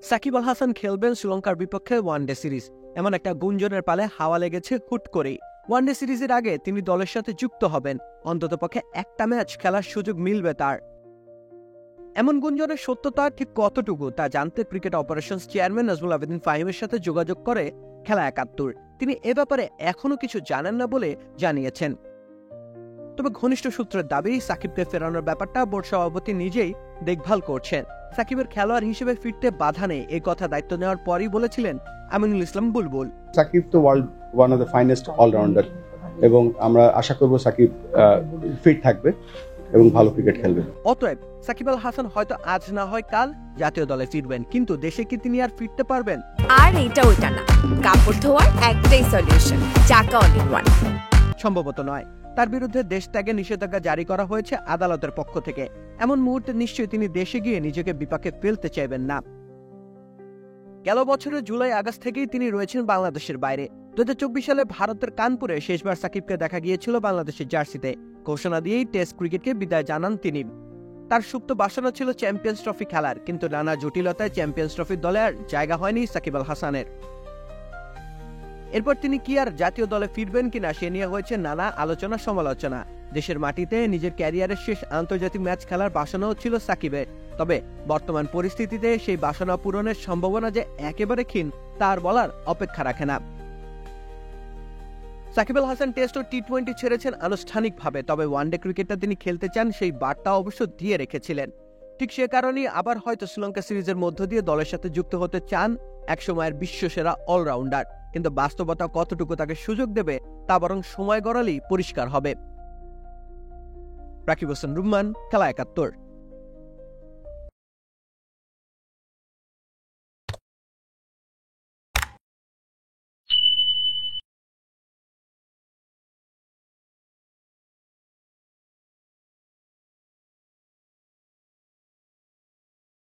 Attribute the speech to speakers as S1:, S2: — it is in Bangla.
S1: সাকিব আল হাসান খেলবেন শ্রীলঙ্কার বিপক্ষে ওয়ানডে সিরিজ, এমন একটা গুঞ্জনের পালে হাওয়া লেগেছে হুট করেই। ওয়ানডে সিরিজের আগে তিনি দলের সাথে যুক্ত হবেন, অন্ততপক্ষে একটা ম্যাচ খেলার সুযোগ মিলবে তার। এমন গুঞ্জনের সত্যতা ঠিক কতটুকু তা জানতে cricket operations chairman Nazmul Abedin ফাহিমের সাথে যোগাযোগ করে খেলা ৭১। তিনি এ ব্যাপারে এখনো কিছু জানেন না বলে জানিয়েছেন। তবে ঘনিষ্ঠ সূত্রের দাবি, সাকিবকে ফেরানোর ব্যাপারটা বোর্ড সভাপতি নিজেই দেখভাল করছেন। সাকিবের খেলোয়াড় হিসেবে ফিরতে বাধা নেই, এই কথা দায়িত্ব নেওয়ার পরই বলেছিলেন আমিনুল ইসলাম বুলবুল।
S2: সাকিব তো world one of the finest allrounder, এবং আমরা আশা করব সাকিব ফিট থাকবে এবং ভালো ক্রিকেট খেলবে।
S1: অতএব সাকিব আল হাসান হয়তো আজ না হয় কাল জাতীয় দলে ফিরবেন, কিন্তু দেশে কি তিনি আর ফিরতে পারবেন?
S3: আর এটা ওইটা না, কাপড় ধোয়ার একটাই সলিউশন, চাকা অল ইন ওয়ান।
S1: সম্ভবত নয়। তার বিরুদ্ধে দেশ ত্যাগে নিষেধাজ্ঞা জারি করা হয়েছে আদালতের পক্ষ থেকে। এমন মুহূর্তে নিশ্চয়ই তিনি দেশে গিয়ে নিজেকে বিপাকে ফেলতে চাইবেন না। গেল বছরের জুলাই আগস্ট থেকেই তিনি রয়েছেন বাংলাদেশের বাইরে। 2024 সালে ভারতের কানপুরে শেষবার সাকিবকে দেখা গিয়েছিল বাংলাদেশের জার্সিতে। ঘোষণা দিয়েই টেস্ট ক্রিকেটকে বিদায় জানান তিনি। তার সুপ্ত বাসনা ছিল চ্যাম্পিয়ন্স ট্রফি খেলার, কিন্তু নানা জটিলতায় চ্যাম্পিয়ন্স ট্রফির দলে আর জায়গা হয়নি সাকিব আল হাসানের। এরপর তিনি কি আর জাতীয় দলে ফিরবেন কিনা সে নিয়ে হয়েছে নানা আলোচনা সমালোচনা। দেশের মাটিতে নিজের ক্যারিয়ারের শেষ আন্তর্জাতিক ম্যাচ খেলার বাসনাও ছিল সাকিবের। তবে বর্তমান পরিস্থিতিতে সেই বাসনা পূরণের সম্ভাবনা যে একেবারে ক্ষীণ তার বলার অপেক্ষা রাখে না। সাকিব আল হাসান টেস্ট ও টি-20 ছেড়েছেন আনুষ্ঠানিকভাবে, তবে ওয়ানডে ক্রিকেটটা তিনি খেলতে চান সেই বার্তা অবশ্য দিয়ে রেখেছিলেন। ঠিক সে কারণেই আবার হয়তো শ্রীলঙ্কা সিরিজের মধ্য দিয়ে দলের সাথে যুক্ত হতে চান একসময়ের বিশ্বসেরা অলরাউন্ডার। কিন্তু বাস্তবতা কতটুকু তাকে সুযোগ দেবে তা বরং সময় গড়ালেই পরিষ্কার হবে। রাকিব হোসেন রুম্মান, খেলা ৭১।